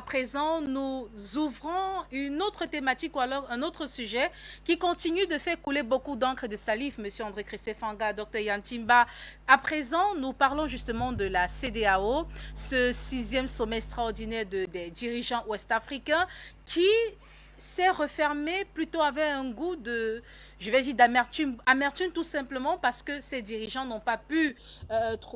présent, nous ouvrons une autre thématique ou alors un autre sujet qui continue de faire couler beaucoup d'encre et de salive, Monsieur André Christophe Fanga, Dr Yantimba. À présent, nous parlons justement de la CEDEAO, ce 6e sommet extraordinaire des dirigeants ouest-africains qui s'est refermé plutôt avec un goût de, je vais dire, d'amertume. Amertume tout simplement parce que ces dirigeants n'ont pas pu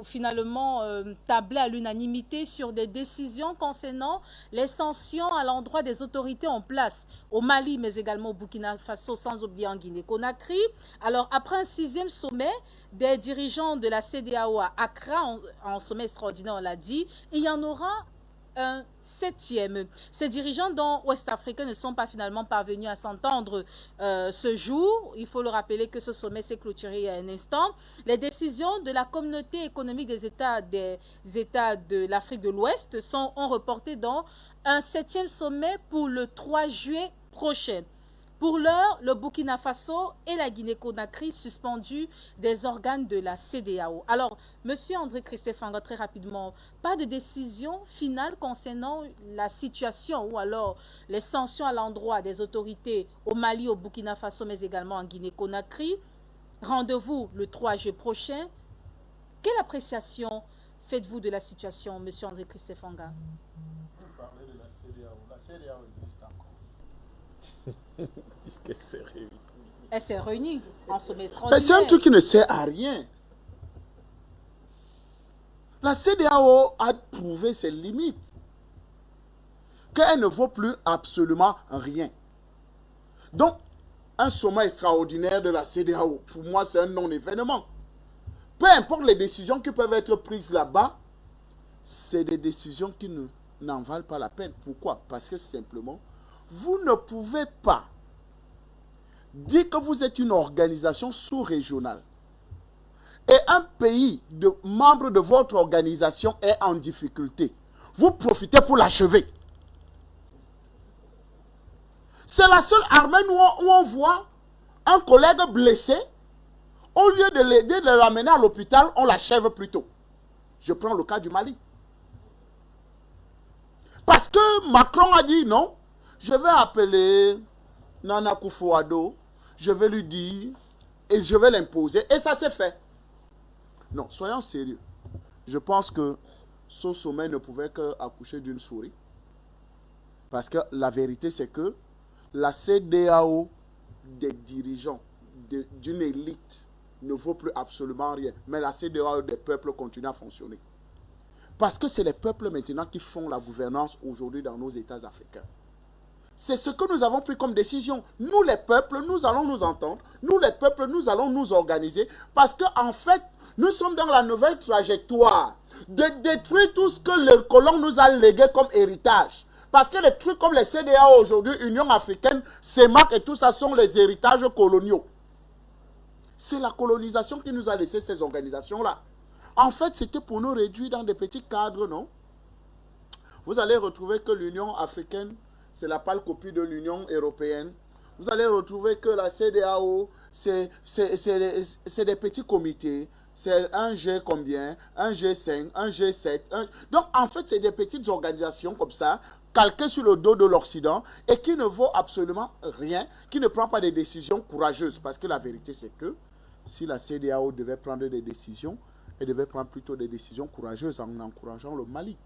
finalement tabler à l'unanimité sur des décisions concernant les sanctions à l'endroit des autorités en place au Mali, mais également au Burkina Faso, sans oublier en Guinée-Conakry. Alors, après un 6e sommet des dirigeants de la CEDEAO à Accra, en sommet extraordinaire, on l'a dit, il y en aura un 7e. Ces dirigeants dont Ouest-Africains ne sont pas finalement parvenus à s'entendre ce jour. Il faut le rappeler que ce sommet s'est clôturé il y a un instant. Les décisions de la communauté économique des États de l'Afrique de l'Ouest ont reporté dans un 7e sommet pour le 3 juillet prochain. Pour l'heure, le Burkina Faso et la Guinée-Conakry suspendus des organes de la CEDEAO. Alors, Monsieur André Christophe Fanga, très rapidement, pas de décision finale concernant la situation ou alors les sanctions à l'endroit des autorités au Mali, au Burkina Faso, mais également en Guinée-Conakry. Rendez-vous le 3 juillet prochain. Quelle appréciation faites-vous de la situation, Monsieur André Christophe Fanga? Vous parlez de la CEDEAO. La CEDEAO existe encore. Puisqu'elle s'est réunie. Elle s'est réunie en sommet Mais extraordinaire. c'est un truc qui ne sert à rien. La CEDEAO a prouvé ses limites. Qu'elle ne vaut plus absolument rien. Donc, un sommet extraordinaire de la CEDEAO, pour moi, c'est un non-événement. Peu importe les décisions qui peuvent être prises là-bas, c'est des décisions qui n'en valent pas la peine. Pourquoi? Parce que simplement, vous ne pouvez pas dire que vous êtes une organisation sous-régionale et un pays membre de votre organisation est en difficulté. Vous profitez pour l'achever. C'est la seule armée où on voit un collègue blessé. Au lieu de l'aider, de l'amener à l'hôpital, on l'achève plutôt. Je prends le cas du Mali. Parce que Macron a dit non, je vais appeler Nana Akufo-Addo, je vais lui dire et je vais l'imposer. Et ça s'est fait. Non, soyons sérieux. Je pense que ce sommet ne pouvait qu'accoucher d'une souris. Parce que la vérité, c'est que la CEDEAO des dirigeants d'une élite ne vaut plus absolument rien. Mais la CEDEAO des peuples continue à fonctionner. Parce que c'est les peuples maintenant qui font la gouvernance aujourd'hui dans nos États africains. C'est ce que nous avons pris comme décision. Nous les peuples, nous allons nous entendre. Nous les peuples, nous allons nous organiser. Parce qu'en fait, nous sommes dans la nouvelle trajectoire de détruire tout ce que le colon nous a légué comme héritage. Parce que les trucs comme les CEDEAO aujourd'hui, Union africaine, CEMAC et tout ça sont les héritages coloniaux. C'est la colonisation qui nous a laissé ces organisations-là. En fait, c'était pour nous réduire dans des petits cadres, non? Vous allez retrouver que l'Union africaine, c'est la pâle copie de l'Union européenne. Vous allez retrouver que la CEDEAO, c'est des petits comités. C'est un G combien, un G5, un G7. Donc, en fait, c'est des petites organisations comme ça, calquées sur le dos de l'Occident et qui ne vaut absolument rien, qui ne prend pas des décisions courageuses. Parce que la vérité, c'est que si la CEDEAO devait prendre des décisions, elle devait prendre plutôt des décisions courageuses en encourageant le Mali,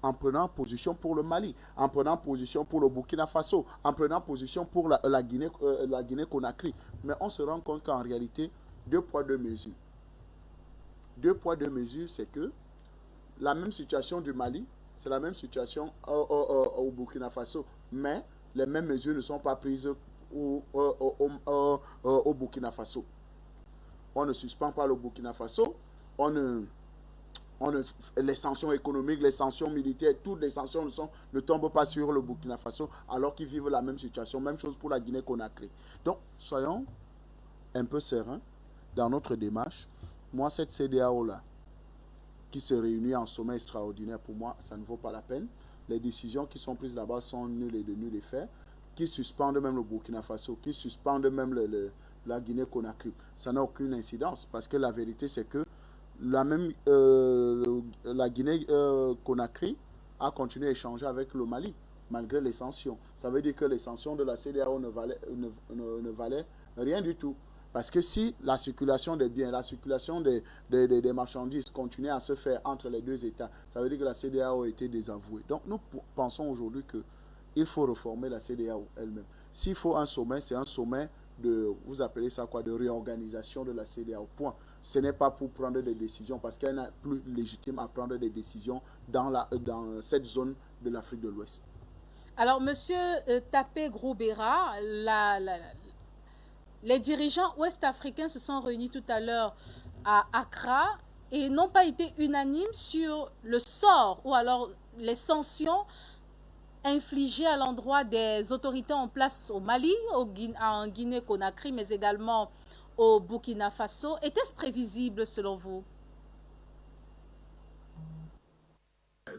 en prenant position pour le Mali, en prenant position pour le Burkina Faso, en prenant position pour la Guinée-Conakry. Mais on se rend compte qu'en réalité, 2 poids, 2 mesures. 2 poids, 2 mesures, c'est que la même situation du Mali, c'est la même situation au Burkina Faso, mais les mêmes mesures ne sont pas prises au Burkina Faso. On ne suspend pas le Burkina Faso, les sanctions économiques, les sanctions militaires, toutes les sanctions ne tombent pas sur le Burkina Faso alors qu'ils vivent la même situation. Même chose pour la Guinée-Conakry. Donc, soyons un peu sereins dans notre démarche. Moi, cette CEDEAO-là, qui se réunit en sommet extraordinaire, pour moi, ça ne vaut pas la peine. Les décisions qui sont prises là-bas sont nulles et de nul effet, qui suspendent même le Burkina Faso, qui suspendent même la Guinée-Conakry. Ça n'a aucune incidence parce que la vérité, c'est que la Guinée-Conakry a continué à échanger avec le Mali. malgré les sanctions. Ça veut dire que les sanctions de la CEDEAO ne valaient rien du tout. Parce que si la circulation des biens, la circulation des marchandises continuait à se faire entre les deux États, ça veut dire que la CEDEAO a été désavouée. Donc nous pensons aujourd'hui qu'il faut reformer la CEDEAO elle-même. S'il faut un sommet, c'est un sommet de, vous appelez ça quoi, de réorganisation de la CEDEAO. Point. Ce n'est pas pour prendre des décisions, parce qu'elle n'est plus légitime à prendre des décisions dans cette zone de l'Afrique de l'Ouest. Alors, Monsieur Tapé Groubera, les dirigeants ouest-africains se sont réunis tout à l'heure à Accra et n'ont pas été unanimes sur le sort ou alors les sanctions infligées à l'endroit des autorités en place au Mali, en Guinée-Conakry, mais également au Burkina Faso. Était-ce prévisible selon vous?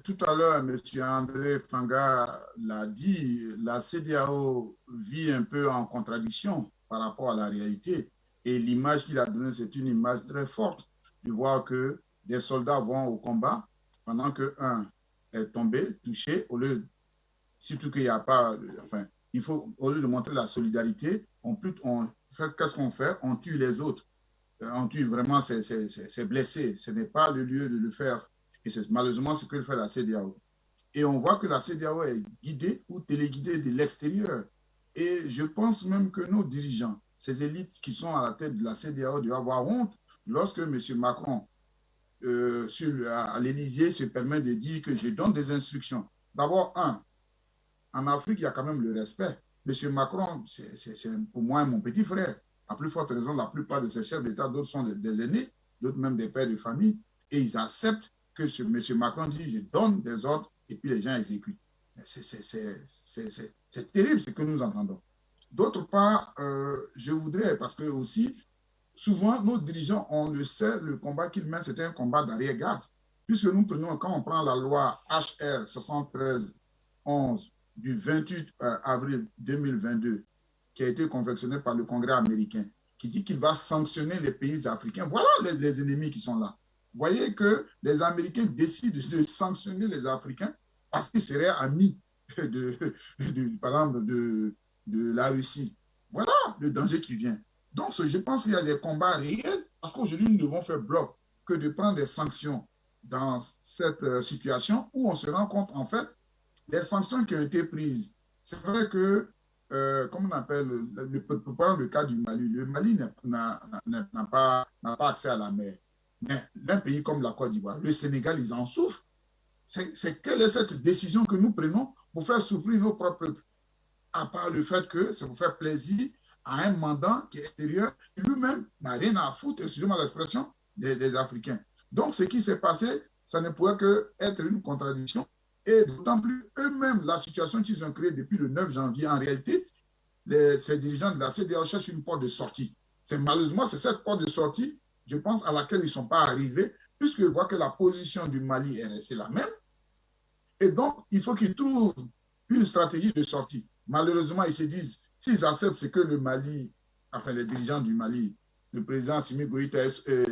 Tout à l'heure, M. André Fanga l'a dit, la CEDEAO vit un peu en contradiction par rapport à la réalité. Et l'image qu'il a donnée, c'est une image très forte de voir que des soldats vont au combat pendant qu'un est tombé, touché, surtout qu'il n'y a pas, enfin, il faut, au lieu de montrer la solidarité, qu'est-ce qu'on fait? On tue les autres. On tue vraiment ces blessés. Ce n'est pas le lieu de le faire. Et c'est malheureusement ce que fait la CEDEAO. Et on voit que la CEDEAO est guidée ou téléguidée de l'extérieur. Et je pense même que nos dirigeants, ces élites qui sont à la tête de la CEDEAO, doivent avoir honte lorsque M. Macron, à l'Élysée, se permet de dire que je donne des instructions. D'abord, en Afrique, il y a quand même le respect. M. Macron, c'est pour moi mon petit frère. À plus forte raison, la plupart de ces chefs d'État, d'autres sont des aînés, d'autres même des pères de famille, et ils acceptent que M. Macron dit, je donne des ordres, et puis les gens exécutent. C'est terrible ce que nous entendons. D'autre part, je voudrais, parce que aussi, souvent, nos dirigeants, on le sait, le combat qu'ils mènent, c'est un combat d'arrière-garde. Puisque nous prenons, quand on prend la loi HR 73-11 du 28 avril 2022, qui a été confectionnée par le Congrès américain, qui dit qu'il va sanctionner les pays africains. Voilà les ennemis qui sont là. Vous voyez que les Américains décident de sanctionner les Africains parce qu'ils seraient amis par exemple, de la Russie. Voilà le danger qui vient. Donc, je pense qu'il y a des combats réels parce qu'aujourd'hui, nous devons faire bloc que de prendre des sanctions dans cette situation où on se rend compte, en fait, les sanctions qui ont été prises. C'est vrai que, comme on appelle, pour prendre le cas du Mali, le Mali n'a pas accès à la mer. Mais d'un pays comme la Côte d'Ivoire, le Sénégal, ils en souffrent. Quelle est cette décision que nous prenons pour faire souffrir nos propres peuples? À part le fait que ça vous fait plaisir à un mandant qui est extérieur, qui lui-même n'a rien à foutre, excusez-moi l'expression, des Africains. Donc, ce qui s'est passé, ça ne pouvait qu'être une contradiction. Et d'autant plus, eux-mêmes, la situation qu'ils ont créée depuis le 9 janvier, en réalité, ces dirigeants de la CEDEAO cherchent une porte de sortie. Malheureusement, c'est cette porte de sortie, je pense, à laquelle ils ne sont pas arrivés, puisqu'ils voient que la position du Mali est restée la même. Et donc, il faut qu'ils trouvent une stratégie de sortie. Malheureusement, ils se disent, s'ils acceptent ce que le Mali, enfin les dirigeants du Mali, le président Assimi Goïta et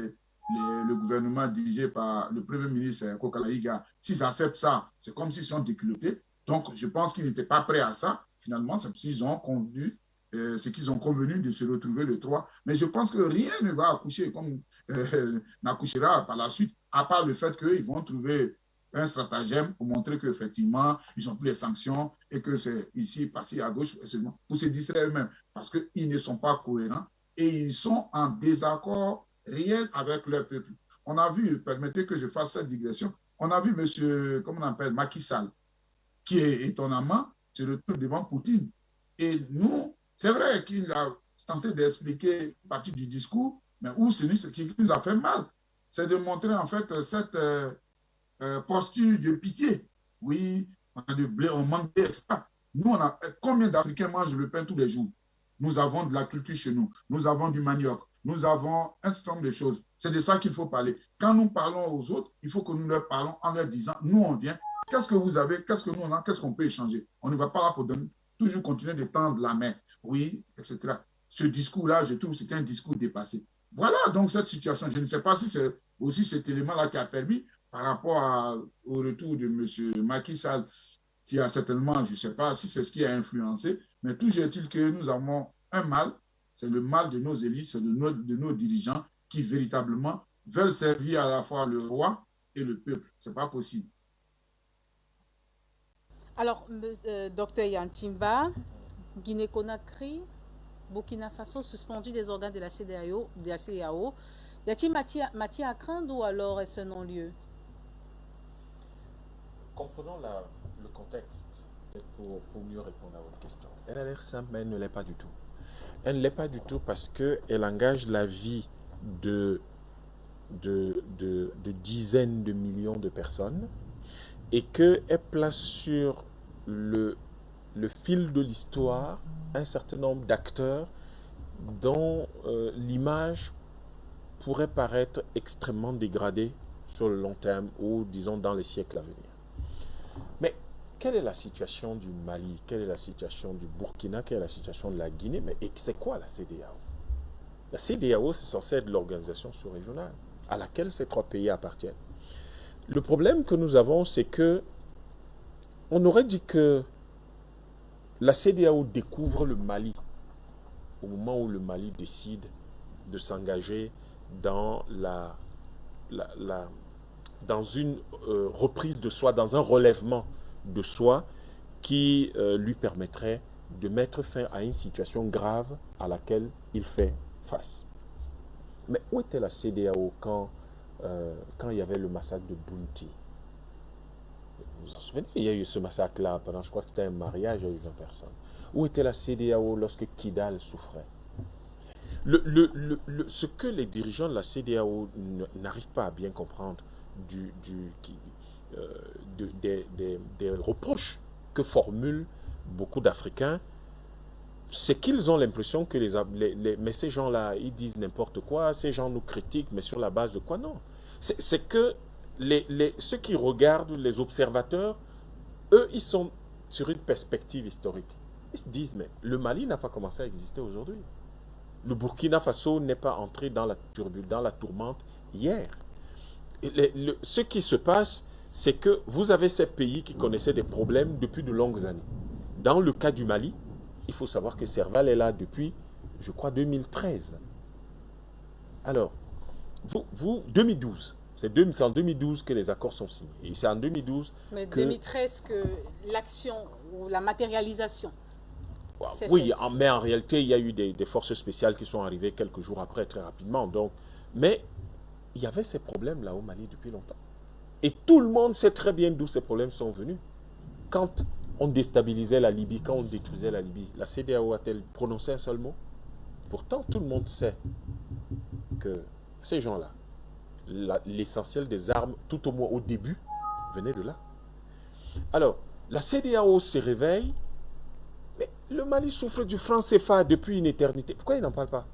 le gouvernement dirigé par le premier ministre Kokalaïga, s'ils acceptent ça, c'est comme s'ils sont déculottés. Donc, je pense qu'ils n'étaient pas prêts à ça. Finalement, c'est qu'ils ont convenu, ce qu'ils ont convenu de se retrouver le 3. Mais je pense que rien ne va accoucher comme n'accouchera par la suite, à part le fait qu'ils vont trouver un stratagème pour montrer qu'effectivement, ils n'ont plus les sanctions et que c'est ici, passé à gauche, pour se distraire eux-mêmes, parce qu'ils ne sont pas cohérents et ils sont en désaccord réel avec leur peuple. On a vu, permettez que je fasse cette digression, on a vu M. comment on appelle, Macky Sall, qui est étonnamment se retrouve devant Poutine. Et nous, c'est vrai qu'il a tenté d'expliquer une partie du discours, mais où c'est ce qui nous a fait mal, c'est de montrer en fait cette posture de pitié. Oui, on a du blé, on manque d'extra. Nous, on a combien d'Africains mangent le pain tous les jours? Nous avons de la culture chez nous, nous avons du manioc, nous avons un certain nombre de choses. C'est de ça qu'il faut parler. Quand nous parlons aux autres, il faut que nous leur parlons en leur disant, nous on vient, qu'est-ce que vous avez, qu'est-ce que nous on a, qu'est-ce qu'on peut échanger? On ne va pas là pour donner, toujours continuer de tendre la main, oui, etc. Ce discours-là, je trouve que c'est un discours dépassé. Voilà donc cette situation. Je ne sais pas si c'est aussi cet élément-là qui a permis, par rapport au retour de M. Macky Sall qui a certainement, je ne sais pas si c'est ce qui a influencé, mais toujours est-il que nous avons un mal, c'est le mal de nos élites, c'est de nos dirigeants qui véritablement veulent servir à la fois le roi et le peuple. Ce n'est pas possible. Alors, docteur Yantimba, Guinée-Conakry, Burkina Faso, suspendu des organes de la CEDEAO. Y a-t-il matière à craindre ou alors est-ce un non-lieu? Comprenons le contexte pour mieux répondre à votre question. Elle a l'air simple, mais elle ne l'est pas du tout. Elle ne l'est pas du tout parce qu'elle engage la vie de dizaines de millions de personnes et qu'elle place sur le fil de l'histoire un certain nombre d'acteurs dont l'image pourrait paraître extrêmement dégradée sur le long terme ou disons dans les siècles à venir. Mais quelle est la situation du Mali? Quelle est la situation du Burkina? Quelle est la situation de la Guinée? Mais c'est quoi la CEDEAO? La CEDEAO, c'est censé être l'organisation sous-régionale à laquelle ces trois pays appartiennent. Le problème que nous avons, c'est que on aurait dit que la CEDEAO découvre le Mali au moment où le Mali décide de s'engager dans dans une reprise de soi, dans un relèvement de soi qui lui permettrait de mettre fin à une situation grave à laquelle il fait face. Mais où était la CEDEAO quand il y avait le massacre de Bounty? Vous vous en souvenez? Il y a eu ce massacre-là pendant, je crois que c'était un mariage, il y a eu 20 personnes. Où était la CEDEAO lorsque Kidal souffrait? Ce que les dirigeants de la CEDEAO n'arrivent pas à bien comprendre des reproches que formulent beaucoup d'Africains, c'est qu'ils ont l'impression que mais ces gens-là, ils disent n'importe quoi, ces gens nous critiquent, mais sur la base de quoi? Non. C'est que ceux qui regardent, les observateurs, eux, ils sont sur une perspective historique. Ils se disent, mais le Mali n'a pas commencé à exister aujourd'hui. Le Burkina Faso n'est pas entré dans la tourmente hier. Ce qui se passe, c'est que vous avez ces pays qui connaissaient des problèmes depuis de longues années. Dans le cas du Mali, il faut savoir que Serval est là depuis, je crois, 2013. Alors, 2012. C'est en 2012 que les accords sont signés. Et c'est en 2012 Mais 2013 que l'action ou la matérialisation. Oui, mais en réalité, il y a eu des forces spéciales qui sont arrivées quelques jours après, très rapidement. Donc, mais il y avait ces problèmes-là au Mali depuis longtemps. Et tout le monde sait très bien d'où ces problèmes sont venus. Quand on déstabilisait la Libye, quand on détruisait la Libye, la CEDEAO a-t-elle prononcé un seul mot? Pourtant, tout le monde sait que ces gens-là, l'essentiel des armes, tout au moins au début, venait de là. Alors, la CEDEAO se réveille, mais le Mali souffre du franc CFA depuis une éternité. Pourquoi ils n'en parlent pas?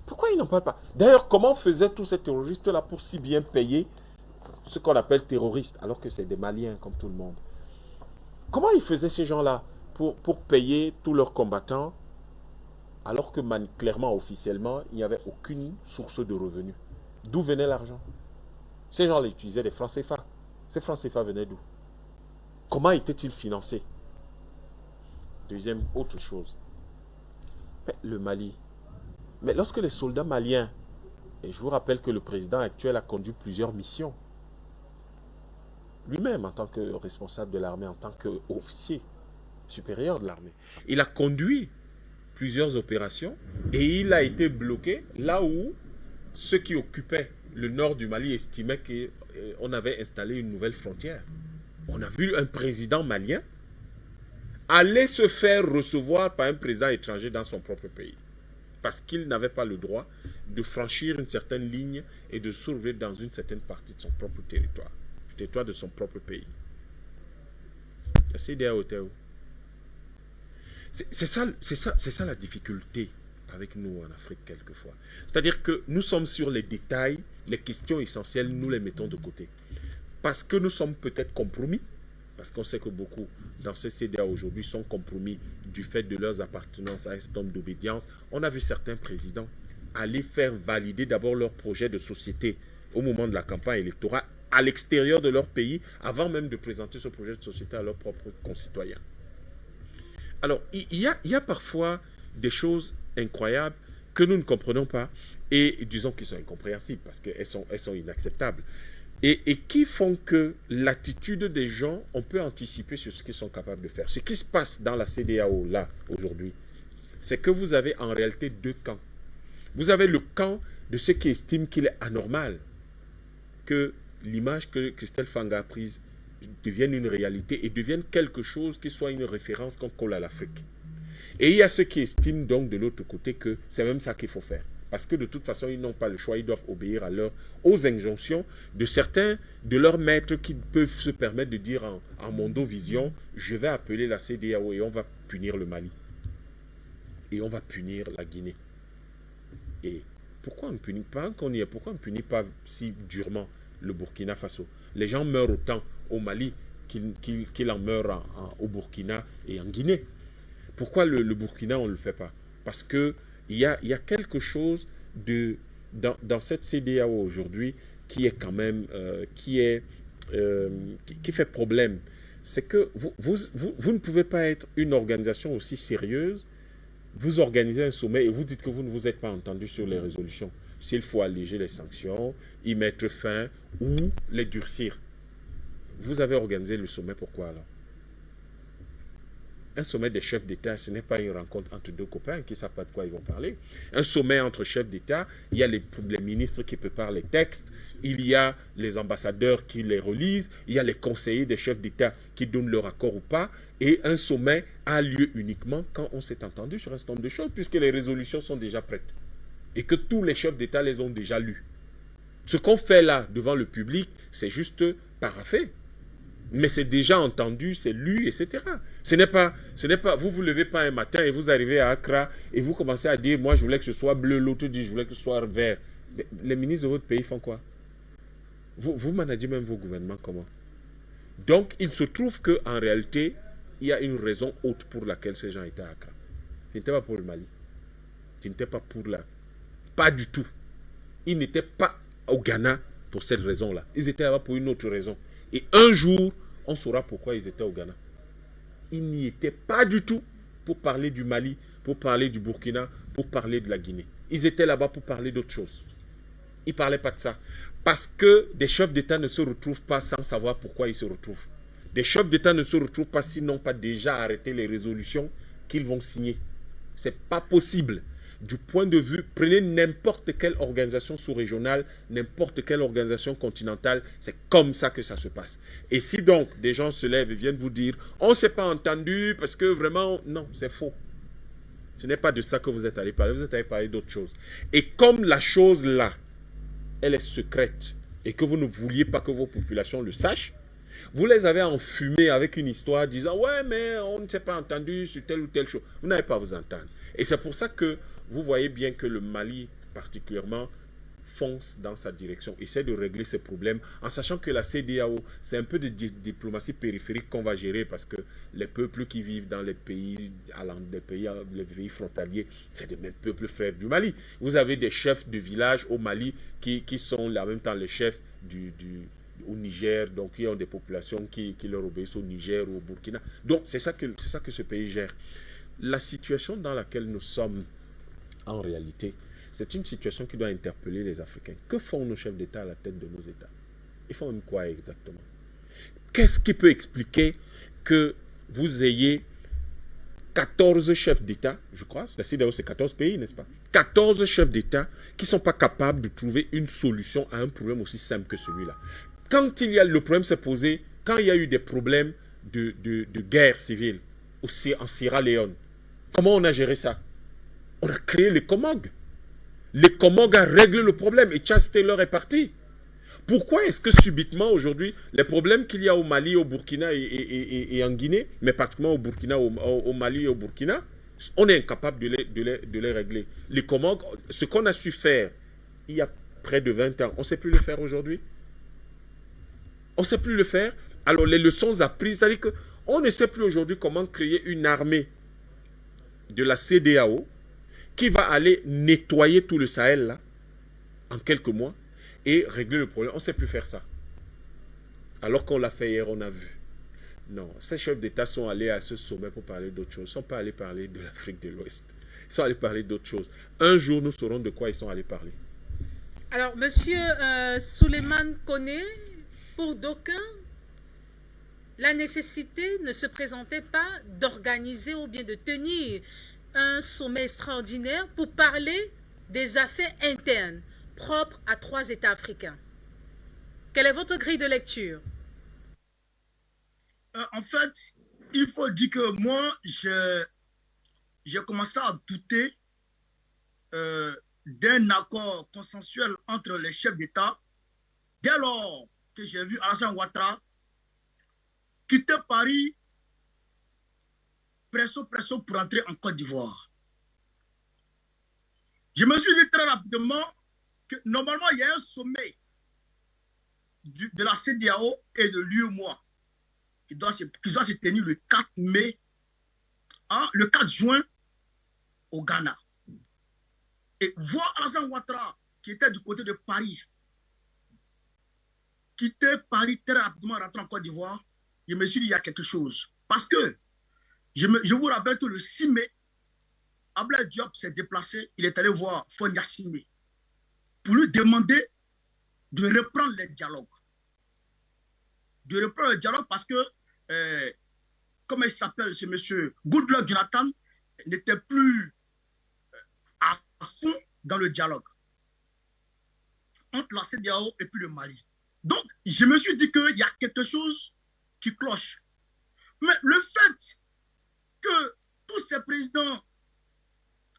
Pourquoi ils n'en parlent pas? D'ailleurs, comment faisaient tous ces terroristes-là pour si bien payer ce qu'on appelle terroristes, alors que c'est des Maliens comme tout le monde? Comment ils faisaient ces gens-là pour payer tous leurs combattants, alors que clairement, officiellement, il n'y avait aucune source de revenus? D'où venait l'argent? Ces gens-là utilisaient des francs CFA. Ces francs CFA venaient d'où? Comment étaient-ils financés? Deuxième, autre chose. Mais le Mali. Mais lorsque les soldats maliens, et je vous rappelle que le président actuel a conduit plusieurs missions, lui-même en tant que responsable de l'armée, en tant qu'officier supérieur de l'armée, il a conduit plusieurs opérations et il a été bloqué là où ceux qui occupaient le nord du Mali estimaient qu'on avait installé une nouvelle frontière. On a vu un président malien aller se faire recevoir par un président étranger dans son propre pays. Parce qu'il n'avait pas le droit de franchir une certaine ligne et de s'ouvrir dans une certaine partie de son propre territoire. Le territoire de son propre pays. La CEDEAO était où? C'est ça la difficulté avec nous en Afrique quelquefois. C'est-à-dire que nous sommes sur les détails, les questions essentielles, nous les mettons de côté. Parce que nous sommes peut-être compromis, parce qu'on sait que beaucoup dans cette CEDEAO aujourd'hui sont compromis du fait de leurs appartenances à un certain nombre d'obédiences. On a vu certains présidents aller faire valider d'abord leur projet de société au moment de la campagne électorale à l'extérieur de leur pays avant même de présenter ce projet de société à leurs propres concitoyens. Alors, il y a parfois des choses incroyables que nous ne comprenons pas et disons qu'elles sont incompréhensibles parce qu'elles sont inacceptables et qui font que l'attitude des gens, on peut anticiper sur ce qu'ils sont capables de faire. Ce qui se passe dans la CEDEAO là aujourd'hui, c'est que vous avez en réalité deux camps. Vous avez le camp de ceux qui estiment qu'il est anormal que l'image que Christelle Fanga a prise devienne une réalité et devienne quelque chose qui soit une référence qu'on colle à l'Afrique. Et il y a ceux qui estiment donc de l'autre côté que c'est même ça qu'il faut faire. Parce que de toute façon, ils n'ont pas le choix, ils doivent obéir aux injonctions de certains de leurs maîtres qui peuvent se permettre de dire en Mondovision, je vais appeler la CEDEAO et on va punir le Mali. Et on va punir la Guinée. Et pourquoi on ne punit pas pourquoi on ne punit pas si durement le Burkina Faso? Les gens meurent autant au Mali qu'il en meurt au Burkina et en Guinée. Pourquoi le Burkina, on ne le fait pas? Parce qu'il y a quelque chose dans cette CEDEAO aujourd'hui qui est quand même qui fait problème. C'est que vous ne pouvez pas être une organisation aussi sérieuse. Vous organisez un sommet et vous dites que vous ne vous êtes pas entendu sur les résolutions. S'il faut alléger les sanctions, y mettre fin ou les durcir. Vous avez organisé le sommet, pourquoi alors? Un sommet des chefs d'État, ce n'est pas une rencontre entre deux copains qui ne savent pas de quoi ils vont parler. Un sommet entre chefs d'État, il y a les ministres qui préparent les textes, il y a les ambassadeurs qui les relisent, il y a les conseillers des chefs d'État qui donnent leur accord ou pas, et un sommet a lieu uniquement quand on s'est entendu sur un certain nombre de choses, puisque les résolutions sont déjà prêtes, et que tous les chefs d'État les ont déjà lues. Ce qu'on fait là, devant le public, c'est juste paraphé. Mais c'est déjà entendu, c'est lu, etc. Ce n'est pas, vous vous levez pas un matin et vous arrivez à Accra et vous commencez à dire, moi je voulais que ce soit bleu, l'autre dit, je voulais que ce soit vert. Les ministres de votre pays font quoi? Vous managez même vos gouvernements comment? Donc, il se trouve qu'en réalité, il y a une raison haute pour laquelle ces gens étaient à Accra. Ce n'était pas pour le Mali. Ce n'était pas pour la... Pas du tout. Ils n'étaient pas au Ghana pour cette raison-là. Ils étaient là-bas pour une autre raison. Et un jour, on saura pourquoi ils étaient au Ghana. Ils n'y étaient pas du tout pour parler du Mali, pour parler du Burkina, pour parler de la Guinée. Ils étaient là-bas pour parler d'autre chose. Ils ne parlaient pas de ça. Parce que des chefs d'État ne se retrouvent pas sans savoir pourquoi ils se retrouvent. Des chefs d'État ne se retrouvent pas s'ils n'ont pas déjà arrêté les résolutions qu'ils vont signer. Ce n'est pas possible. Du point de vue, prenez n'importe quelle organisation sous-régionale, n'importe quelle organisation continentale, c'est comme ça que ça se passe. Et si donc des gens se lèvent et viennent vous dire « on ne s'est pas entendu parce que vraiment… » Non, c'est faux. Ce n'est pas de ça que vous êtes allé parler, vous êtes allé parler d'autre chose. Et comme la chose là, elle est secrète et que vous ne vouliez pas que vos populations le sachent, vous les avez enfumés avec une histoire disant « ouais, mais on ne s'est pas entendu sur telle ou telle chose. » Vous n'allez pas vous entendre. Et c'est pour ça que vous voyez bien que le Mali, particulièrement, fonce dans sa direction, essaie de régler ses problèmes, en sachant que la CEDEAO, c'est un peu de diplomatie périphérique qu'on va gérer, parce que les peuples qui vivent dans les pays frontaliers, c'est des mêmes peuples frères du Mali. Vous avez des chefs de village au Mali qui sont en même temps les chefs au Niger, donc qui ont des populations qui leur obéissent au Niger ou au Burkina. Donc c'est ça que ce pays gère. La situation dans laquelle nous sommes, en réalité, c'est une situation qui doit interpeller les Africains. Que font nos chefs d'État à la tête de nos États? Ils font même quoi exactement? Qu'est-ce qui peut expliquer que vous ayez 14 chefs d'État, je crois, c'est 14 pays, n'est-ce pas? 14 chefs d'État qui ne sont pas capables de trouver une solution à un problème aussi simple que celui-là. Quand le problème s'est posé, quand il y a eu des problèmes de guerre civile en Sierra Leone, comment on a géré ça? On a créé les Comog. Les Comog a réglé le problème et Charles Taylor est parti. Pourquoi est-ce que subitement aujourd'hui, les problèmes qu'il y a au Mali, au Burkina et en Guinée, mais particulièrement au Burkina, au Mali et au Burkina, on est incapable de les régler? Les Comog, ce qu'on a su faire il y a près de 20 ans, on ne sait plus le faire aujourd'hui. On ne sait plus le faire. Alors les leçons apprises, c'est-à-dire qu'on ne sait plus aujourd'hui comment créer une armée de la CEDEAO qui va aller nettoyer tout le Sahel là, en quelques mois, et régler le problème. On ne sait plus faire ça. Alors qu'on l'a fait hier, on a vu. Non, ces chefs d'État sont allés à ce sommet pour parler d'autre chose. Ils ne sont pas allés parler de l'Afrique de l'Ouest. Ils sont allés parler d'autre chose. Un jour, nous saurons de quoi ils sont allés parler. Alors, monsieur Souleymane Koné, pour d'aucuns, la nécessité ne se présentait pas d'organiser ou bien de tenir un sommet extraordinaire pour parler des affaires internes propres à 3 États africains. Quelle est votre grille de lecture? En fait, il faut dire que moi, j'ai commencé à douter d'un accord consensuel entre les chefs d'État dès lors que j'ai vu Alassane Ouattara quitter Paris presso pour entrer en Côte d'Ivoire. Je me suis dit très rapidement que normalement, il y a un sommet de la CEDEAO et de l'UEMOA qui doit se tenir le 4 mai, le 4 juin au Ghana. Et voir Alassane Ouattara, qui était du côté de Paris, quitter Paris très rapidement et rentrer en Côte d'Ivoire, je me suis dit, il y a quelque chose. Parce que, je vous rappelle que le 6 mai, Ablaye Diop s'est déplacé, il est allé voir Faure Gnassingbé pour lui demander de reprendre les dialogues. De reprendre le dialogue parce que, comment il s'appelle ce monsieur, Goodluck Jonathan, n'était plus à fond dans le dialogue entre la CEDEAO et puis le Mali. Donc, je me suis dit qu'il y a quelque chose qui cloche. Mais le fait que tous ces présidents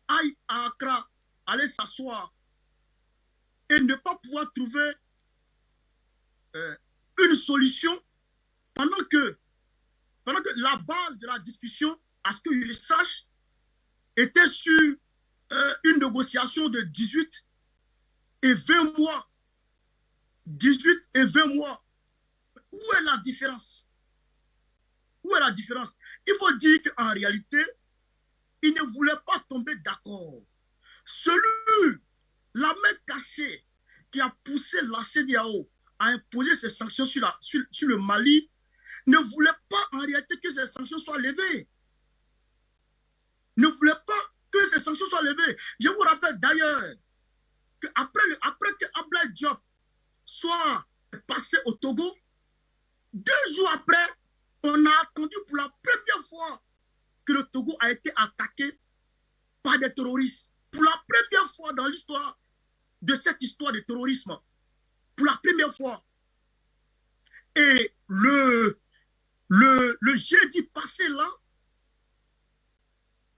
aillent à Accra, aller s'asseoir et ne pas pouvoir trouver une solution pendant que la base de la discussion, à ce que je sache, était sur une négociation de 18 et 20 mois. 18 et 20 mois. Où est la différence? Où est la différence? Il faut dire qu'en réalité, il ne voulait pas tomber d'accord. Celui, la main cachée, qui a poussé la CEDEAO à imposer ces sanctions sur le Mali, ne voulait pas en réalité que ces sanctions soient levées. Ne voulait pas que ces sanctions soient levées. Je vous rappelle d'ailleurs qu'après que Ablaye Diop soit passé au Togo, 2 jours après, on a attendu pour la première fois que le Togo a été attaqué par des terroristes. Pour la première fois dans l'histoire de cette histoire de terrorisme. Pour la première fois. Et le jeudi passé là,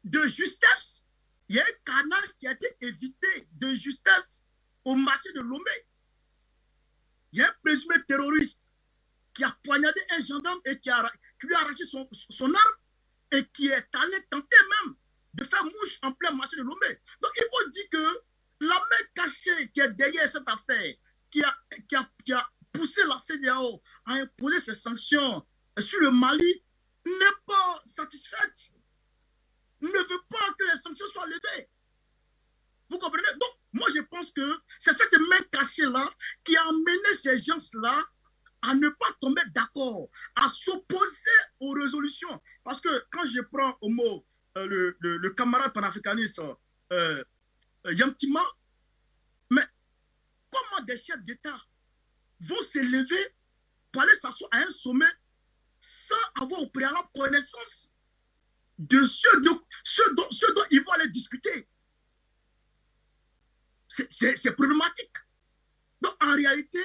de justesse, il y a un carnage qui a été évité de justesse au marché de Lomé. Il y a un présumé terroriste qui a poignardé un gendarme et qui lui a arraché son arme et qui est allé tenter même de faire mouche en plein marché de Lomé. Donc il faut dire que la main cachée qui est derrière cette affaire, qui a poussé la CEDEAO à imposer ces sanctions sur le Mali, n'est pas satisfaite, ne veut pas que les sanctions soient levées. Vous comprenez? Donc, moi, je pense que c'est cette main cachée-là qui a amené ces gens-là à ne pas tomber d'accord, à s'opposer aux résolutions. Parce que quand je prends au mot le camarade panafricaniste Yantima, mais comment des chefs d'État vont se lever pour aller s'asseoir à un sommet sans avoir au préalable connaissance de ce dont ils vont aller discuter? C'est problématique. Donc, en réalité,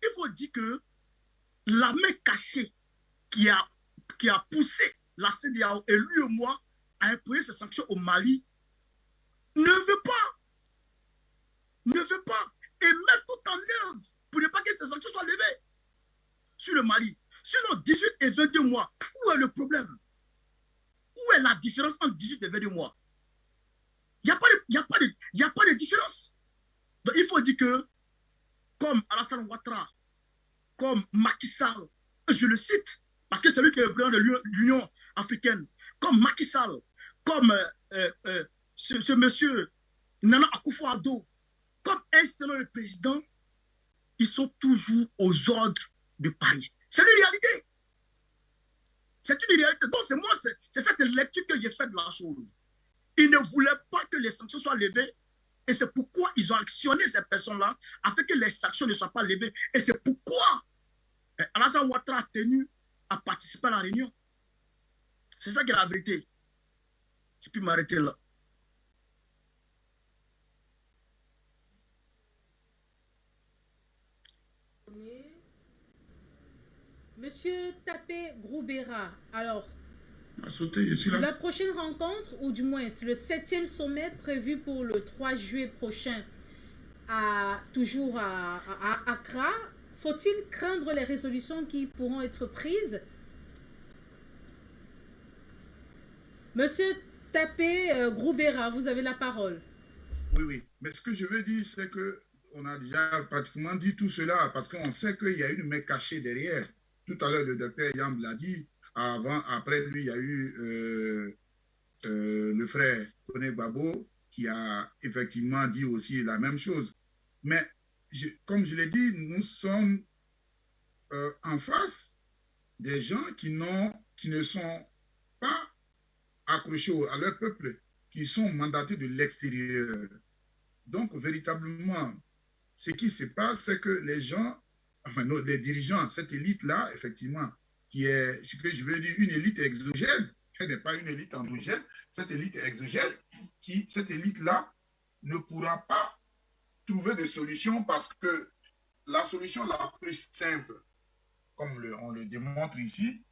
il faut dire que la main cachée qui a poussé la CEDEAO et lui et moi à imposer ces sanctions au Mali ne veut pas et mettre tout en œuvre pour ne pas que ces sanctions soient levées sur le Mali. Sinon, 18 et 22 mois, où est le problème? Où est la différence entre 18 et 22 mois? Il n'y a pas de différence. Donc, il faut dire que, comme Alassane Ouattara, comme Macky Sall, je le cite, parce que c'est lui qui est le président de l'Union africaine, comme Macky Sall, comme ce monsieur Nana Akufo-Addo, comme un seul le président, ils sont toujours aux ordres de Paris. C'est une réalité. C'est une réalité. Donc, c'est moi, c'est cette lecture que j'ai faite de la chose. Ils ne voulaient pas que les sanctions soient levées. Et c'est pourquoi ils ont actionné ces personnes-là afin que les sanctions ne soient pas levées. Et c'est pourquoi Alassane Ouattara a tenu à participer à la réunion. C'est ça qui est la vérité. Je peux m'arrêter là. Monsieur Tapé Groubera, alors, Sauté, je suis là. la prochaine rencontre, ou du moins le 7e sommet prévu pour le 3 juillet prochain, toujours à Accra, faut-il craindre les résolutions qui pourront être prises? Monsieur Tapé Groubera, vous avez la parole. Oui, oui. Mais ce que je veux dire, c'est que on a déjà pratiquement dit tout cela parce qu'on sait qu'il y a une main cachée derrière. Tout à l'heure, le docteur Yamb l'a dit. Après lui, il y a eu le frère Koné Babo qui a effectivement dit aussi la même chose. Mais comme je l'ai dit, nous sommes en face des gens qui ne sont pas accrochés à leur peuple, qui sont mandatés de l'extérieur. Donc, véritablement, ce qui se passe, c'est que les gens, enfin, les dirigeants, cette élite-là, effectivement, qui est, ce que je veux dire, une élite exogène, ce n'est pas une élite endogène, cette élite exogène, cette élite-là ne pourra pas trouver de solution parce que la solution la plus simple, comme on le démontre ici,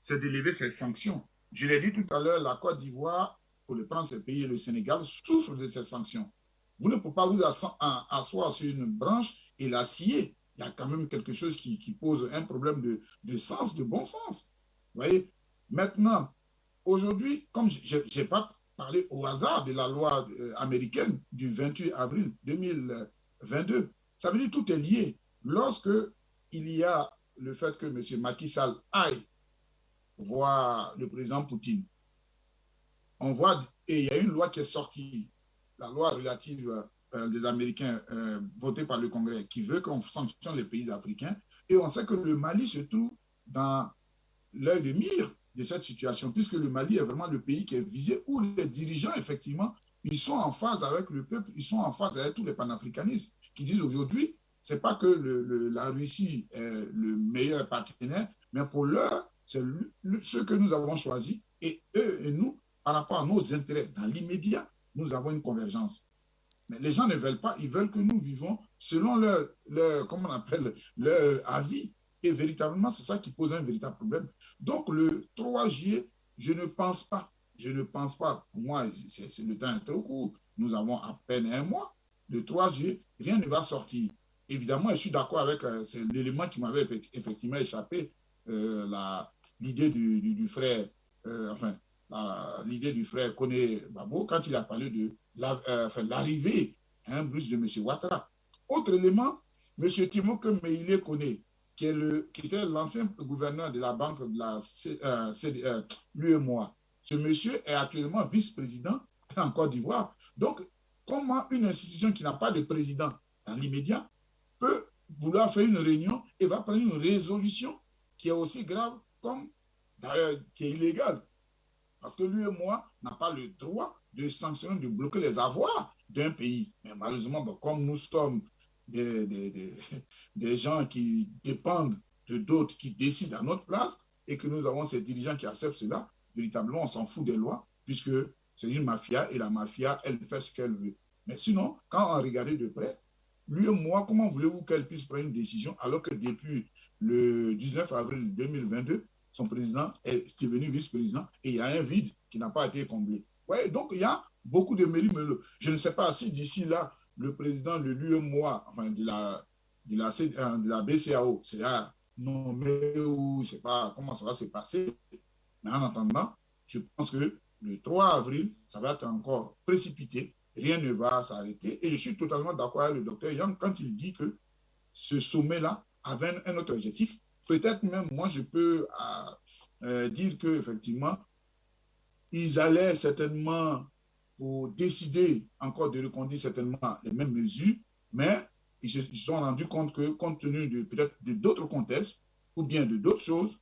c'est d'élever ces sanctions. Je l'ai dit tout à l'heure, la Côte d'Ivoire, pour le prendre ce pays, et le Sénégal, souffrent de ces sanctions. Vous ne pouvez pas vous asseoir sur une branche et la scier. Il y a quand même quelque chose qui pose un problème de sens, de bon sens. Vous voyez? Maintenant, aujourd'hui, comme je n'ai pas parlé au hasard de la loi américaine du 28 avril 2022, ça veut dire que tout est lié. Lorsque il y a le fait que M. Macky Sall aille voir le président Poutine, on voit, et il y a une loi qui est sortie, la loi relative des Américains votée par le Congrès, qui veut qu'on sanctionne les pays africains, et on sait que le Mali se trouve dans l'œil de mire de cette situation, puisque le Mali est vraiment le pays qui est visé, où les dirigeants, effectivement, ils sont en phase avec le peuple, ils sont en phase avec tous les panafricanistes, qui disent aujourd'hui, ce n'est pas que la Russie est le meilleur partenaire, mais pour l'heure, c'est ce que nous avons choisi, et eux et nous, par rapport à nos intérêts, dans l'immédiat, nous avons une convergence. Mais les gens ne veulent pas, ils veulent que nous vivons selon comment on appelle, leur avis. Et véritablement, c'est ça qui pose un véritable problème. Donc, le 3 juillet, je ne pense pas, pour moi, le temps est trop court, nous avons à peine un mois. Le 3 juillet, rien ne va sortir. Évidemment, je suis d'accord avec l'élément qui m'avait effectivement échappé, l'idée du frère, l'idée du frère Koné Babo, quand il a parlé de l'arrivée brusque de M. Ouattara. Autre élément, M. Timoke Meïlé Koné, qui était l'ancien gouverneur de la banque de l'UEMOA. Ce monsieur est actuellement vice-président en Côte d'Ivoire. Donc, comment une institution qui n'a pas de président dans l'immédiat peut vouloir faire une réunion et va prendre une résolution qui est aussi grave comme, d'ailleurs, qui est illégale? Parce que l'UEMOA n'a pas le droit de sanctionner, de bloquer les avoirs d'un pays. Mais malheureusement, comme nous sommes des gens qui dépendent de d'autres qui décident à notre place et que nous avons ces dirigeants qui acceptent cela, véritablement, on s'en fout des lois puisque c'est une mafia et la mafia, elle fait ce qu'elle veut. Mais sinon, quand on regarde de près, l'UEMOA, comment voulez-vous qu'elle puisse prendre une décision alors que depuis le 19 avril 2022, son président est devenu vice-président et il y a un vide qui n'a pas été comblé. Ouais, donc il y a beaucoup de méli-mélo. Je ne sais pas si d'ici là, le président de l'UEMOA, enfin de la BCAO, sera nommé ou je ne sais pas comment ça va se passer. Mais en attendant, je pense que le 3 avril, ça va être encore précipité. Rien ne va s'arrêter. Et je suis totalement d'accord avec le docteur Yang quand il dit que ce sommet-là avait un autre objectif. Peut-être même, moi, je peux dire qu'effectivement, ils allaient certainement pour décider encore de reconduire certainement les mêmes mesures, mais ils se sont rendus compte que, compte tenu de peut-être d'autres contextes, ou bien de d'autres choses,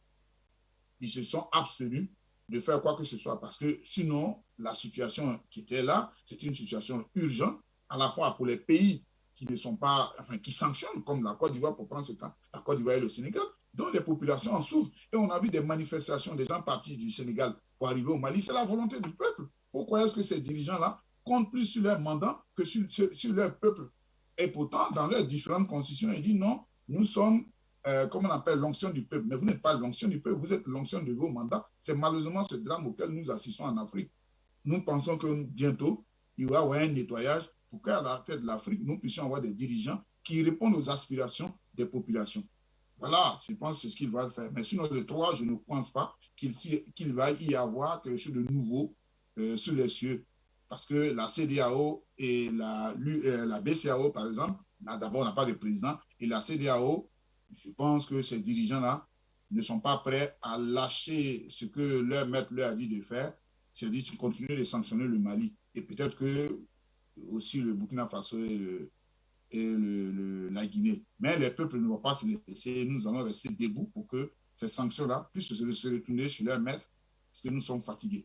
ils se sont abstenus de faire quoi que ce soit parce que sinon, la situation qui était là, c'est une situation urgente, à la fois pour les pays qui ne sont pas, enfin, qui sanctionnent, comme la Côte d'Ivoire pour prendre ce cas, la Côte d'Ivoire et le Sénégal, dont les populations en souffrent. Et on a vu des manifestations des gens partis du Sénégal pour arriver au Mali. C'est la volonté du peuple. Pourquoi est-ce que ces dirigeants-là comptent plus sur leur mandat que sur leur peuple? Et pourtant, dans leurs différentes constitutions, ils disent non, nous sommes, comme on appelle, l'onction du peuple. Mais vous n'êtes pas l'onction du peuple, vous êtes l'onction de vos mandats. C'est malheureusement ce drame auquel nous assistons en Afrique. Nous pensons que bientôt, il y aura un nettoyage pour qu'à la tête de l'Afrique, nous puissions avoir des dirigeants qui répondent aux aspirations des populations. Voilà, je pense que c'est ce qu'il va faire. Mais sinon, le 3, je ne pense pas qu'il va y avoir quelque chose de nouveau sur les cieux. Parce que la CEDEAO et la BCEAO, par exemple, d'abord, on n'a pas de président. Et la CEDEAO, je pense que ces dirigeants-là ne sont pas prêts à lâcher ce que leur maître leur a dit de faire, c'est-à-dire de continuer de sanctionner le Mali. Et peut-être que aussi le Burkina Faso et la Guinée. Mais les peuples ne vont pas se laisser. Nous allons rester debout pour que ces sanctions-là puissent se retourner sur leur maître parce que nous sommes fatigués.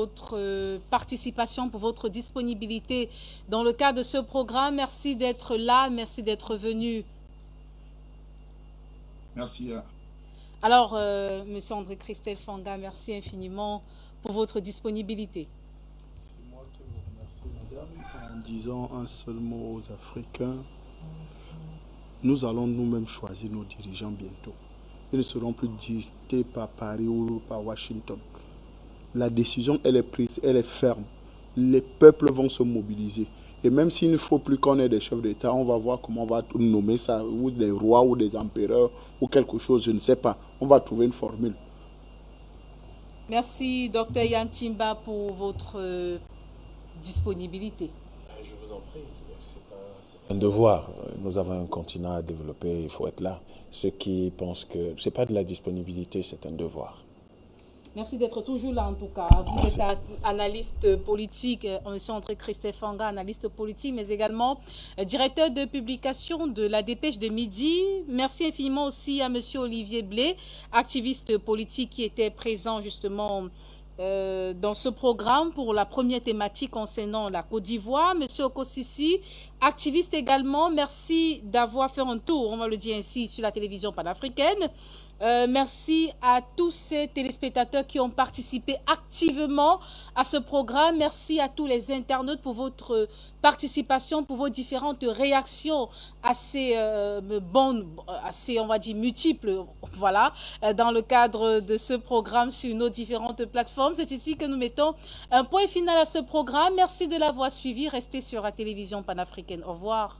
Votre participation, pour votre disponibilité dans le cadre de ce programme. Merci d'être là, merci d'être venu. Merci. Alors, Monsieur André-Christophe Fanga, merci infiniment pour votre disponibilité. C'est moi qui vous remercie, madame. En disant un seul mot aux Africains, nous allons nous-mêmes choisir nos dirigeants bientôt. Ils ne seront plus dictés par Paris ou par Washington. La décision, elle est prise, elle est ferme. Les peuples vont se mobiliser. Et même s'il ne faut plus qu'on ait des chefs d'État, on va voir comment on va nommer ça, ou des rois, ou des empereurs, ou quelque chose, je ne sais pas. On va trouver une formule. Merci, Dr Yantimba, pour votre disponibilité. Je vous en prie, c'est un devoir. Nous avons un continent à développer, il faut être là. Ceux qui pensent que ce n'est pas de la disponibilité, c'est un devoir. Merci d'être toujours là en tout cas. Vous êtes analyste politique, M. André-Christophe Fanga, analyste politique, mais également directeur de publication de la Dépêche de Midi. Merci infiniment aussi à M. Olivier Blé, activiste politique qui était présent justement dans ce programme pour la première thématique concernant la Côte d'Ivoire. Monsieur Okosisi, activiste également, merci d'avoir fait un tour, on va le dire ainsi, sur la télévision panafricaine. Merci à tous ces téléspectateurs qui ont participé activement à ce programme. Merci à tous les internautes pour votre participation, pour vos différentes réactions assez bonnes, assez, on va dire, multiples, voilà, dans le cadre de ce programme sur nos différentes plateformes. C'est ici que nous mettons un point final à ce programme. Merci de l'avoir suivi. Restez sur la télévision panafricaine. Au revoir.